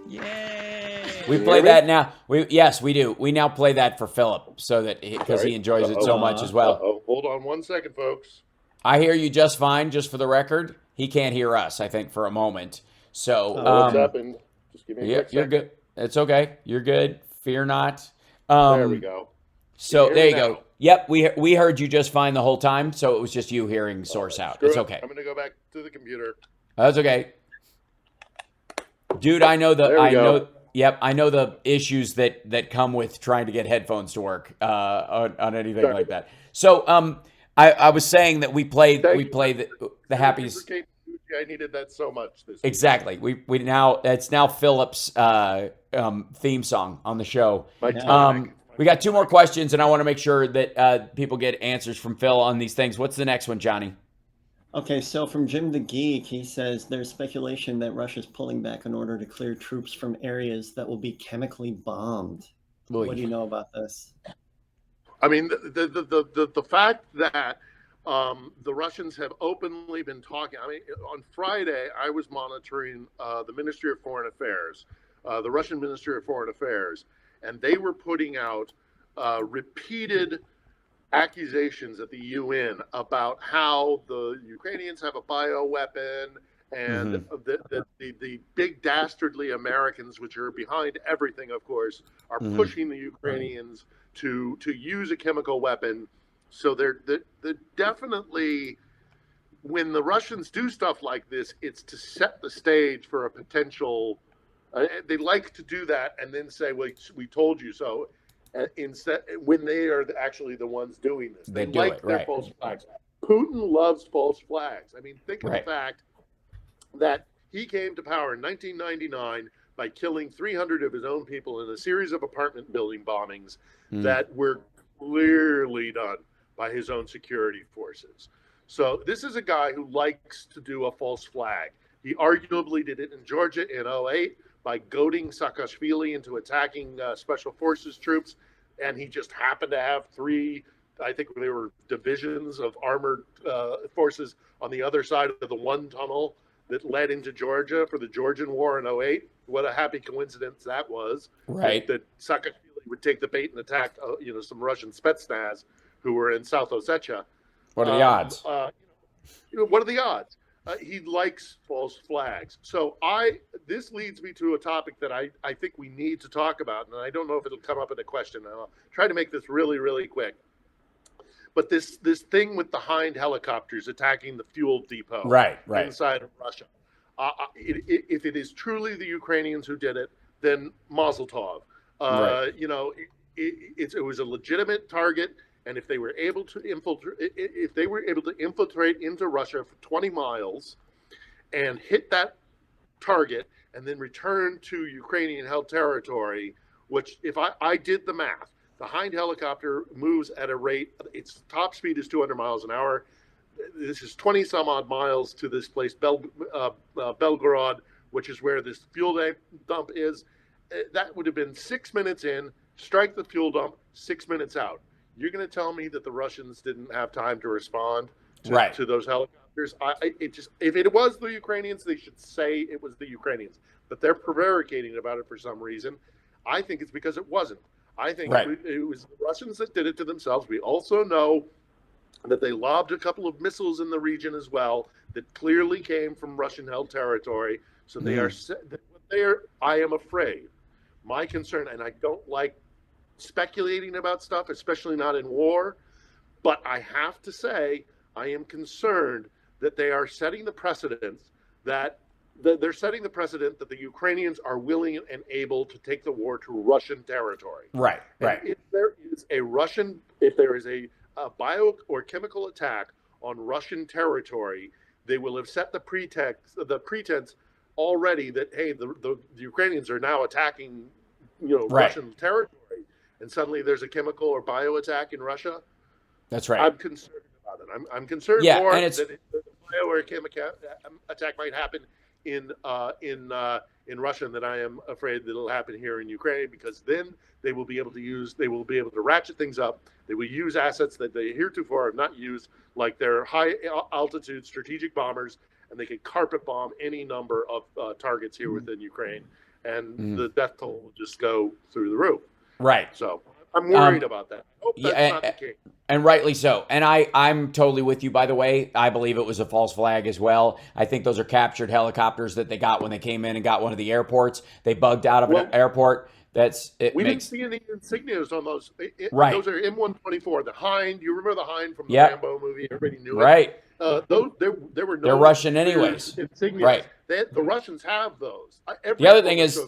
Yay! We play that now. Yes, we do. We now play that for Philip so that because he enjoys it so much as well. Hold on one second, folks. I hear you just fine. Just for the record, he can't hear us. I think for a moment. So What's happened? Just give me a quick you're second. good. It's okay. You're good. Fear not. There we go. So there you now? go. Yep, we heard you just fine the whole time. So it was just you hearing source out. Screw It's it. okay. I'm going to go back to the computer. That's okay. Dude, I know There we go. I know the issues that come with trying to get headphones to work on anything Sorry. like that. So I was saying that we play the happiest. Kate, I needed that so much this week. Exactly. We now it's now Philip's theme song on the show. My tonic. We got two more questions, and I want to make sure that people get answers from Phil on these things. What's the next one, Johnny? Okay, so from Jim the Geek, he says there's speculation that Russia's pulling back in order to clear troops from areas that will be chemically bombed. What do you know about this? I mean, the fact that the Russians have openly been talking. I mean, on Friday, I was monitoring the Ministry of Foreign Affairs, the Russian Ministry of Foreign Affairs, and they were putting out repeated accusations at the UN about how the Ukrainians have a bioweapon and the big dastardly Americans, which are behind everything, of course, are pushing the Ukrainians to use a chemical weapon. So they're definitely, when the Russians do stuff like this, it's to set the stage for a potential. They like to do that and then say, "Well, we told you so." Instead, when they are actually the ones doing this, they do like it, their right. false flags. Putin loves false flags. I mean, think of the fact that he came to power in 1999 by killing 300 of his own people in a series of apartment building bombings that were clearly done by his own security forces. So this is a guy who likes to do a false flag. He arguably did it in Georgia in 2008 by goading Saakashvili into attacking special forces troops. And he just happened to have three, I think they were divisions of armored forces on the other side of the one tunnel that led into Georgia for the Georgian War in 2008. What a happy coincidence that was. Right. That Saakashvili would take the bait and attack, some Russian Spetsnaz who were in South Ossetia. What are the odds? What are the odds? He likes false flags. So this leads me to a topic that I think we need to talk about, and I don't know if it'll come up in a question. I'll try to make this really, really quick. But this thing with the Hind helicopters attacking the fuel depot inside of Russia. If it is truly the Ukrainians who did it, then Mazel Tov. It was a legitimate target. And if they were able to infiltrate into Russia for 20 miles and hit that target and then return to Ukrainian-held territory, which if I did the math, the Hind helicopter moves at a rate, its top speed is 200 miles an hour. This is 20 some odd miles to this place, Belgorod, which is where this fuel dump is. That would have been 6 minutes in, strike the fuel dump, 6 minutes out. You're going to tell me that the Russians didn't have time to respond to those helicopters? If it was the Ukrainians, they should say it was the Ukrainians. But they're prevaricating about it for some reason. I think it's because it wasn't. I think it was the Russians that did it to themselves. We also know that they lobbed a couple of missiles in the region as well that clearly came from Russian-held territory. So they are. I am afraid. My concern, and I don't like speculating about stuff, especially not in war, but I have to say I am concerned that they are setting the precedent that the Ukrainians are willing and able to take the war to Russian territory. Right. There is is a bio or chemical attack on Russian territory, they will have set the pretense already that, hey, the Ukrainians are now attacking, Russian territory, and suddenly there's a chemical or bio attack in Russia. That's right. I'm concerned about it. I'm concerned more that the bio or chemical attack might happen in Russia than I am afraid that it'll happen here in Ukraine, because then they will be able to ratchet things up. They will use assets that they heretofore have not used, like their high altitude strategic bombers, and they can carpet bomb any number of targets here within Ukraine, and the death toll will just go through the roof. Right. So I'm worried about that. I hope that's not the case. And rightly so. And I'm totally with you, by the way. I believe it was a false flag as well. I think those are captured helicopters that they got when they came in and got one of the airports. They bugged out of an airport. We didn't see any insignias on those. Right. Those are M124. The Hind. You remember the Hind from the Rambo movie? Everybody knew it. Right. There were no. They're Russian anyways. Insignias. Right. The Russians have those. The other thing is,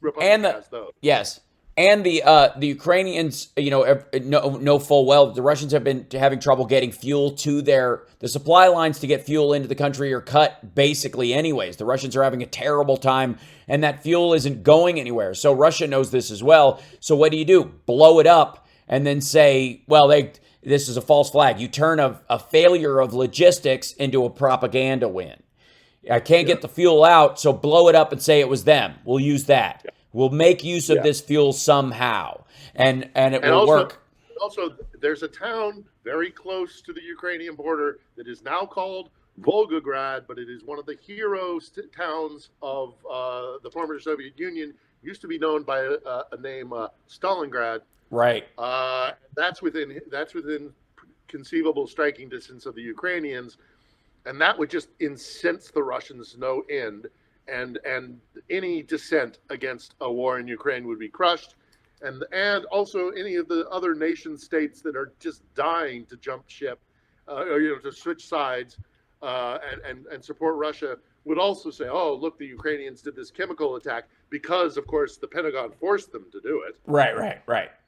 has those. Yes. And the Ukrainians, know full well that the Russians have been having trouble getting fuel to the supply lines to get fuel into the country are cut basically anyways. The Russians are having a terrible time, and that fuel isn't going anywhere. So Russia knows this as well. So what do? Blow it up and then say, well, this is a false flag. You turn a failure of logistics into a propaganda win. I can't get the fuel out, so blow it up and say it was them. We'll use that. Yeah. We'll make use of this fuel somehow, and it will work. Also, there's a town very close to the Ukrainian border that is now called Volgograd, but it is one of the hero towns of the former Soviet Union. Used to be known by a name Stalingrad. Right. That's within conceivable striking distance of the Ukrainians, and that would just incense the Russians no end. And any dissent against a war in Ukraine would be crushed, and also any of the other nation states that are just dying to jump ship, or to switch sides, and support Russia would also say, oh, look, the Ukrainians did this chemical attack because, of course, the Pentagon forced them to do it. Right.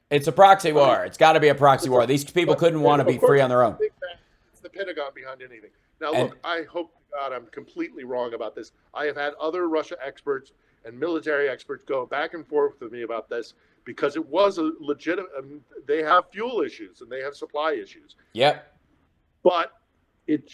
It's a proxy war. It's got to be a proxy war. These people couldn't want to be free on their own. It's the Pentagon behind anything. Now, look, I hope to God I'm completely wrong about this. I have had other Russia experts and military experts go back and forth with me about this, because it was a legitimate. They have fuel issues and they have supply issues. Yep. But it's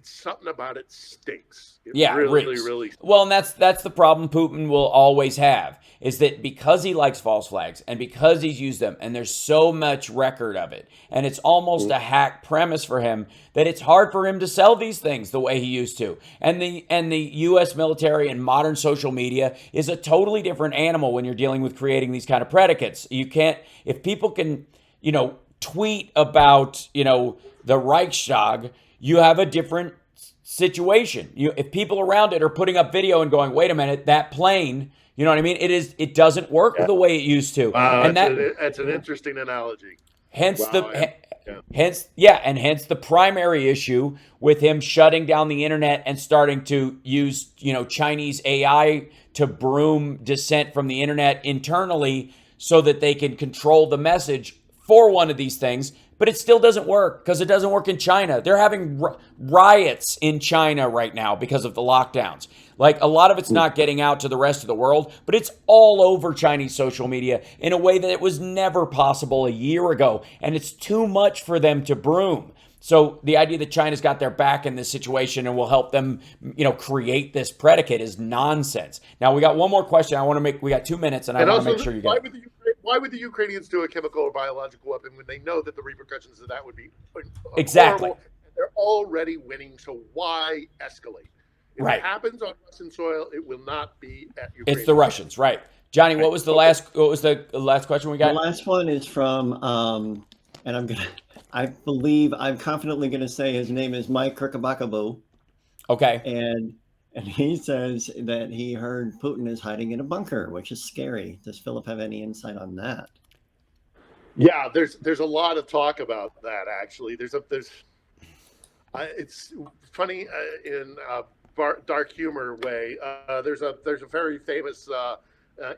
something about it stinks. It really. Well, and that's the problem Putin will always have, is that because he likes false flags and because he's used them, and there's so much record of it, and it's almost a hack premise for him, that it's hard for him to sell these things the way he used to. And the U.S. military and modern social media is a totally different animal when you're dealing with creating these kind of predicates. You can't, if people can, tweet about, the Reichstag, you have a different situation. If people around it are putting up video and going, wait a minute, that plane, you know what I mean? It doesn't work the way it used to. Wow, and that's an interesting analogy. Hence the primary issue with him shutting down the internet and starting to use, Chinese AI to broom dissent from the internet internally so that they can control the message for one of these things. But it still doesn't work because it doesn't work in China. They're having riots in China right now because of the lockdowns. Like, a lot of it's not getting out to the rest of the world, but it's all over Chinese social media in a way that it was never possible a year ago. And it's too much for them to broom. So the idea that China's got their back in this situation and will help them, create this predicate is nonsense. Now, we got one more question. We got 2 minutes, and I want to make sure you get it. Why would the Ukrainians do a chemical or biological weapon when they know that the repercussions of that would be exactly horrible? They're already winning, so why escalate? If it happens on Russian soil, it will not be at Ukraine. It's the Russians, right? Johnny, what was the last question we got? The last one is from and I'm confidently gonna say his name is Mike Kirkabakabu. Okay. And he says that he heard Putin is hiding in a bunker, which is scary. Does Philip have any insight on that? Yeah, there's a lot of talk about that, actually. It's funny in a dark humor way. There's a very famous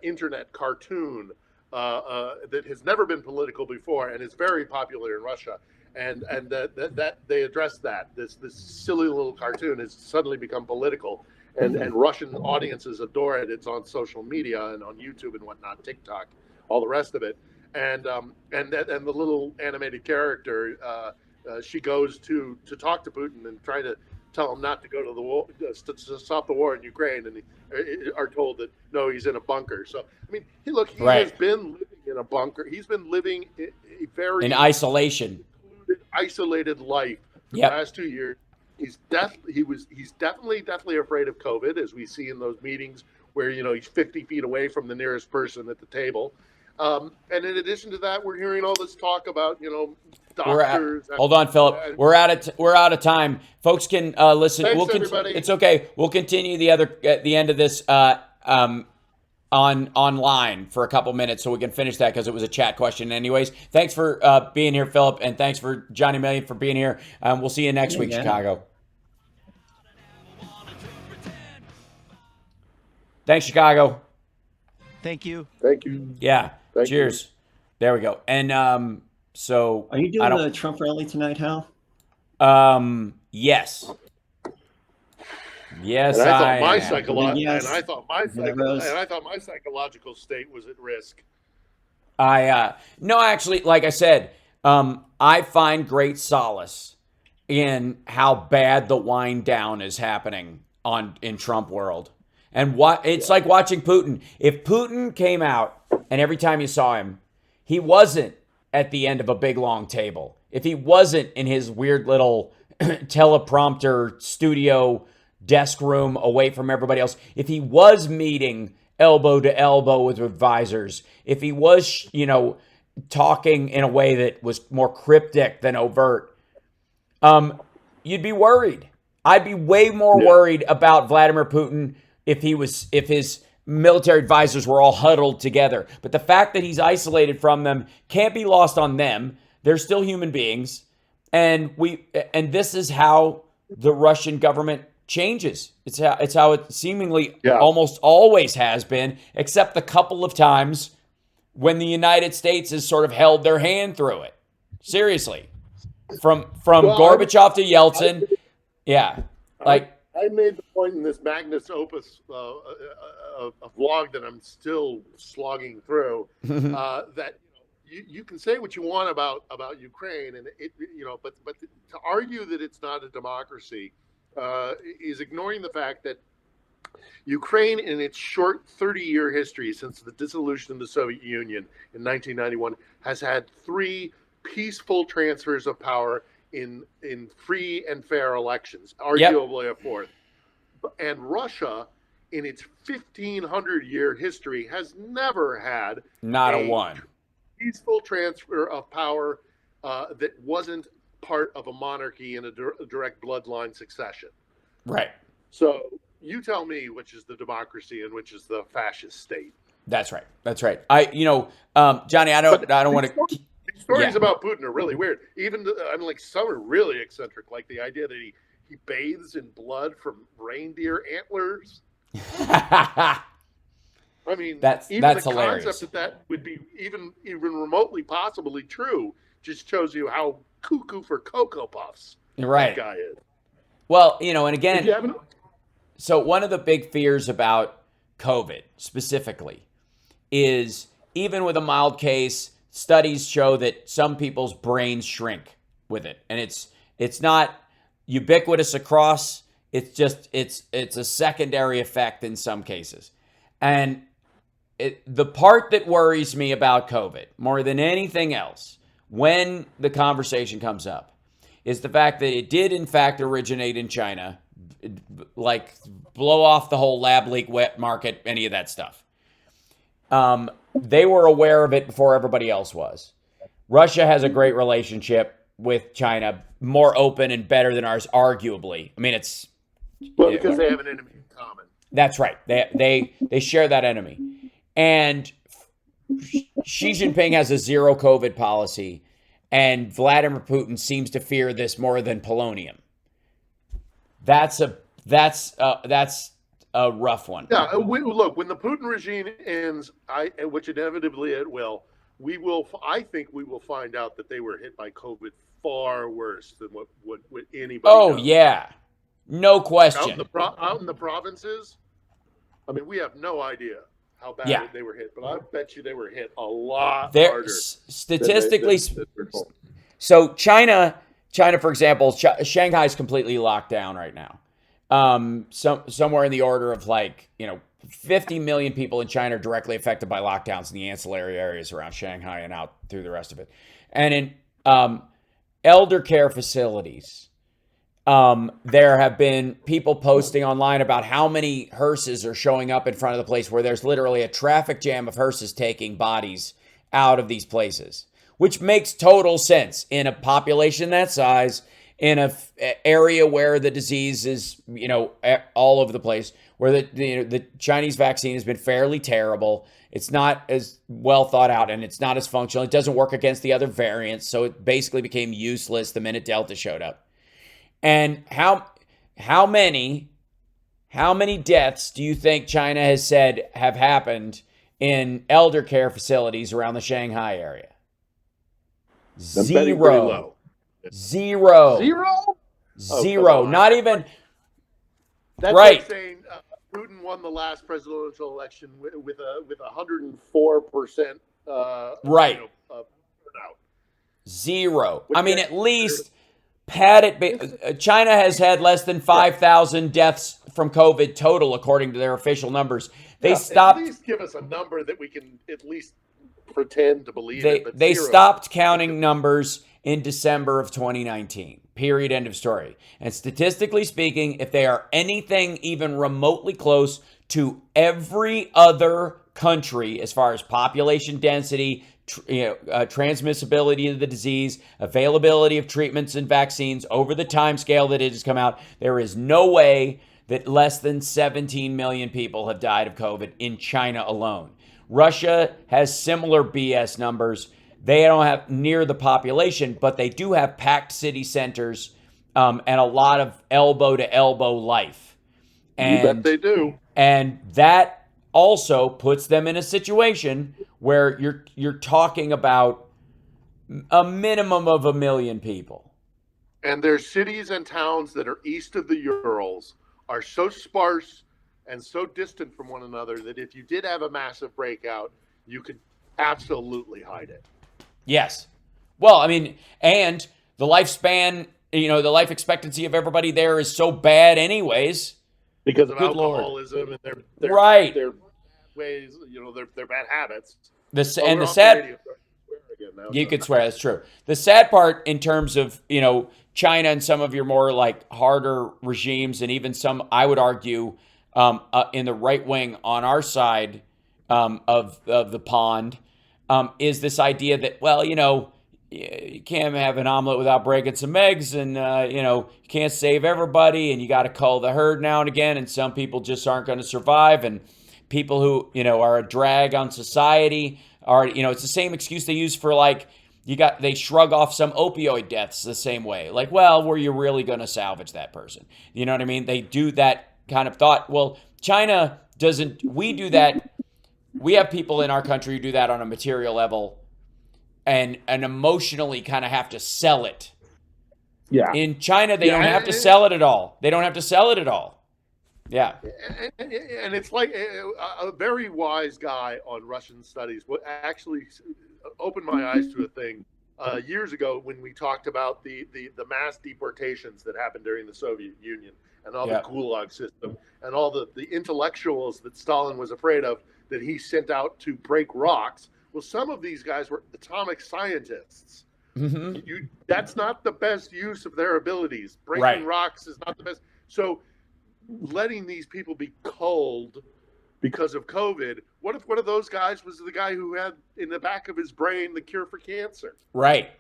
internet cartoon that has never been political before and is very popular in Russia. And that they addressed that this silly little cartoon has suddenly become political, and Russian audiences adore it. It's on social media and on YouTube and whatnot, TikTok, all the rest of it. And the little animated character, she goes to talk to Putin and try to tell him not to go to the war, to stop the war in Ukraine, and are told that no, he's in a bunker. So I mean, he has been living in a bunker. He's been living a very in isolation, isolated life for the last 2 years. He's definitely afraid of COVID, as we see in those meetings where he's 50 feet away from the nearest person at the table. And in addition to that, we're hearing all this talk about doctors. Hold on, Philip. We're out of time. Folks can listen. Thanks, everybody. It's okay. We'll continue at the end of this online for a couple minutes so we can finish that, because it was a chat question anyways. Thanks for being here, Philip, and thanks for Johnny Million for being here. We'll see you next week, Chicago. Thanks, Chicago. Thank you. Yeah. Thank Cheers. you. There we go. And so are you doing the Trump rally tonight, Hal? Yes. Yes, and I my am. And I thought my psychological state was at risk. No, actually, like I said, I find great solace in how bad the wind down is happening in Trump world. And it's like watching Putin. If Putin came out and every time you saw him, he wasn't at the end of a big long table. If he wasn't in his weird little teleprompter studio desk room away from everybody else, if he was meeting elbow to elbow with advisors, if he was, talking in a way that was more cryptic than overt, you'd be worried. I'd be way more worried about Vladimir Putin if his military advisors were all huddled together. But the fact that he's isolated from them can't be lost on them. They're still human beings. And this is how the Russian government changes. It's how it seemingly almost always has been, except the couple of times when the United States has sort of held their hand through it. Seriously. From Gorbachev to Yeltsin. I made the point in this Magnus Opus a vlog that I'm still slogging through that you can say what you want about Ukraine, and but to argue that it's not a democracy is ignoring the fact that Ukraine, in its short 30-year history since the dissolution of the Soviet Union in 1991, has had 3 peaceful transfers of power in free and fair elections, arguably a 4th. And Russia, in its 1,500-year history, has never had a one peaceful transfer of power that wasn't part of a monarchy in a direct bloodline succession. Right. So you tell me which is the democracy and which is the fascist state. That's right. Johnny, I don't want to. Stories about Putin are really weird. Even some are really eccentric, like the idea that he bathes in blood from reindeer antlers. I mean, that's the hilarious. Concept that would be even remotely possibly true just shows you how cuckoo for Cocoa Puffs that guy is. Well, and again, so one of the big fears about COVID specifically is, even with a mild case, studies show that some people's brains shrink with it, and it's not ubiquitous across. It's just it's a secondary effect in some cases. And the part that worries me about COVID more than anything else, when the conversation comes up, is the fact that it did in fact originate in China, like blow off the whole lab leak wet market, any of that stuff. They were aware of it before everybody else was. Russia has a great relationship with China, more open and better than ours, arguably. I mean, it's because they have an enemy in common. That's right. They share that enemy, and Xi Jinping has a zero COVID policy, and Vladimir Putin seems to fear this more than polonium. That's a rough one. Yeah, look, when the Putin regime ends, which inevitably it will, I think we will find out that they were hit by COVID far worse than what anybody knows. Yeah. No question. Out in the provinces, I mean, we have no idea how bad they were hit, but I bet you they were hit a lot harder. Statistically, so China, for example, Shanghai is completely locked down right now. Somewhere in the order of 50 million people in China are directly affected by lockdowns in the ancillary areas around Shanghai and out through the rest of it. And in elder care facilities, there have been people posting online about how many hearses are showing up in front of the place, where there's literally a traffic jam of hearses taking bodies out of these places, which makes total sense in a population that size, in a area where the disease is, all over the place, where the Chinese vaccine has been fairly terrible. It's not as well thought out, and it's not as functional. It doesn't work against the other variants, so it basically became useless the minute Delta showed up. And how many deaths do you think China has said have happened in elder care facilities around the Shanghai area? Zero. Oh, Not even. That's right. Like saying Putin won the last presidential election with 104%. Right. Turnout. Zero. I mean, at least China has had less than 5,000 deaths from COVID total, according to their official numbers. They stopped. At least give us a number that we can at least pretend to believe it. They stopped counting numbers in December of 2019. Period. End of story. And statistically speaking, if they are anything even remotely close to every other country as far as population density, transmissibility of the disease, availability of treatments and vaccines over the time scale that it has come out, there is no way that less than 17 million people have died of COVID in China alone. Russia has similar BS numbers. They don't have near the population, but they do have packed city centers and a lot of elbow-to-elbow life. And, you bet they do. And that also puts them in a situation where you're talking about a minimum of 1 million people. And there's cities and towns that are east of the Urals are so sparse and so distant from one another that if you did have a massive breakout, you could absolutely hide it. Yes. Well, I mean, and the lifespan, the life expectancy of everybody there is so bad anyways. Because of Good alcoholism Lord. and their right. their ways, their bad habits. The sad, you could swear, that's true. The sad part in terms of, China and some of your more harder regimes, and even some, I would argue, in the right wing on our side of the pond, is this idea that, you can't have an omelet without breaking some eggs, and you can't save everybody, and you got to cull the herd now and again, and some people just aren't going to survive, and people who are a drag on society are it's the same excuse they use for they shrug off some opioid deaths the same way, were you really going to salvage that person? You know what I mean? They do that kind of thought. Well, China doesn't. We do that. We have people in our country who do that on a material level and emotionally kind of have to sell it. Yeah. In China, they don't have to sell it at all. They don't have to sell it at all. Yeah. And it's like a very wise guy on Russian studies actually opened my eyes to a thing years ago when we talked about the mass deportations that happened during the Soviet Union and all the Gulag system and all the intellectuals that Stalin was afraid of that he sent out to break rocks. Well, some of these guys were atomic scientists. Mm-hmm. That's not the best use of their abilities. Breaking rocks is not the best. So letting these people be culled because of COVID, what if one of those guys was the guy who had in the back of his brain the cure for cancer? Right.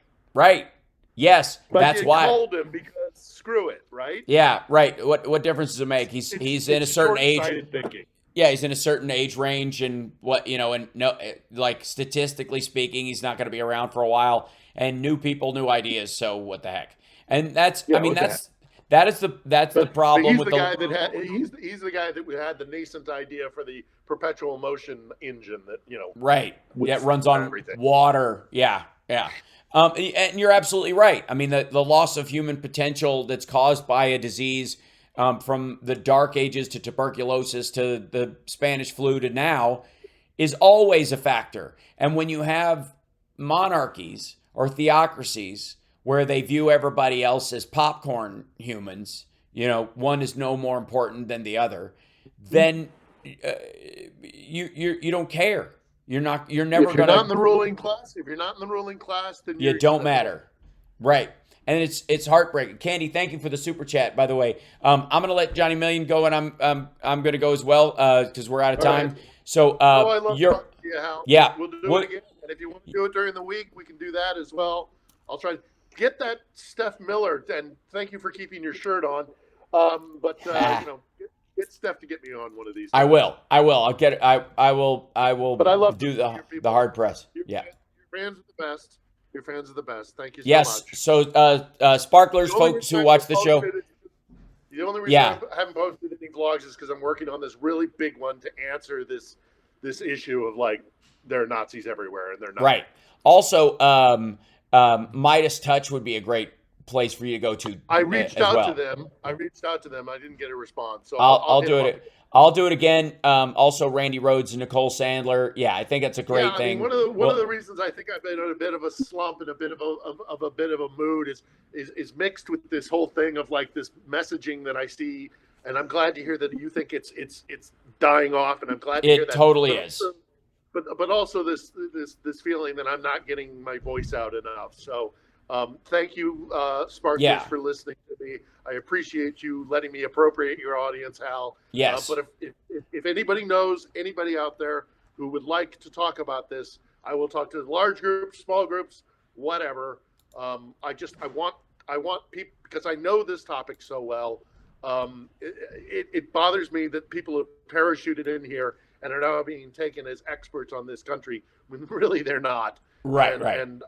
Yes, but that's why. But you culled him because screw it, right? Yeah, right. What difference does it make? He's in a certain age. Thinking. Yeah, he's in a certain age range, and statistically speaking, he's not going to be around for a while. And new people, new ideas. So what the heck? And that's that's the problem he's with the guy that had he's the guy that had the nascent idea for the perpetual motion engine that right. That runs on water. Yeah. And you're absolutely right. I mean, the loss of human potential that's caused by a disease, from the dark ages to tuberculosis to the Spanish flu to now, is always a factor. And when you have monarchies or theocracies where they view everybody else as popcorn humans, one is no more important than the other, then you don't care. You're never If you're gonna. not in the ruling class, then you don't matter, right? And it's heartbreaking. Candy, thank you for the super chat. By the way, I'm gonna let Johnny Million go, and I'm gonna go as well because we're out of time. Right. So I love talking to you, Hal. Yeah, we'll do it again. And if you want to do it during the week, we can do that as well. I'll try to get that Steph Miller, and thank you for keeping your shirt on. Get Steph to get me on one of these. I will. I'll get it. I will. But I love do the hard press. Yeah. Your fans are the best. Your fans are the best. Thank you so yes. much. So, Sparklers, folks who watch the show. The only reason I haven't posted any vlogs is because I'm working on this really big one to answer this issue of like there are Nazis everywhere and they're not. Right. Also, Midas Touch would be a great place for you to go to. I reached out to them. I didn't get a response. So I'll do it. I'll do it again. Also, Randy Rhodes and Nicole Sandler. Yeah, I think that's a great thing. One of the reasons I think I've been in a bit of a slump and a bit of a mood is mixed with this whole thing of like this messaging that I see, and I'm glad to hear that you think it's dying off, and I'm glad to hear that. It totally is. But also this feeling that I'm not getting my voice out enough. So thank you, Sparkles, for listening to me. I appreciate you letting me appropriate your audience, Hal. Yes. But if anybody knows anybody out there who would like to talk about this, I will talk to large groups, small groups, whatever. I want people, because I know this topic so well. It bothers me that people have parachuted in here and are now being taken as experts on this country when really they're not. Right. And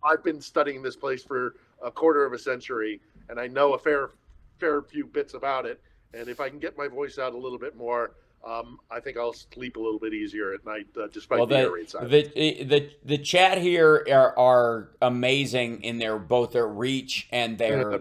I've been studying this place for a quarter of a century, and I know a fair few bits about it. And if I can get my voice out a little bit more, I think I'll sleep a little bit easier at night, despite the air raid side. The chat here are amazing in both their reach and their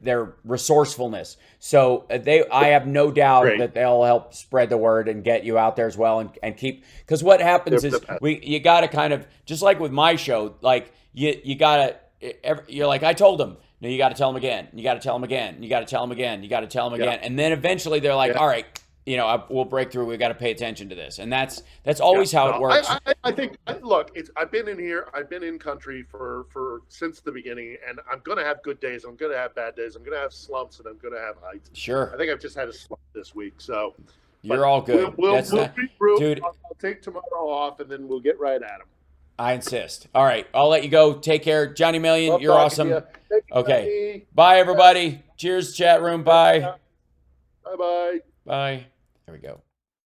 their resourcefulness. So I have no doubt that they'll help spread the word and get you out there as well, and keep, because what happens is you got to kind of, just like with my show, like you got to, you're like, I told them, no, you got to tell them again. You got to tell them again. You got to tell them again. You got to tell them again. And then eventually they're like, all right, we'll break through. We got to pay attention to this. And that's always how it works. I think, look, I've been in here. I've been in country for since the beginning, and I'm going to have good days. I'm going to have bad days. I'm going to have slumps, and I'm going to have heights. Sure. I think I've just had a slump this week. So you're all good. We'll dude. I'll take tomorrow off, and then we'll get right at them. I insist. All right. I'll let you go. Take care. Johnny Million, you're awesome. Okay. Bye, everybody. Cheers, chat room. Bye. Bye-bye. Bye. There we go.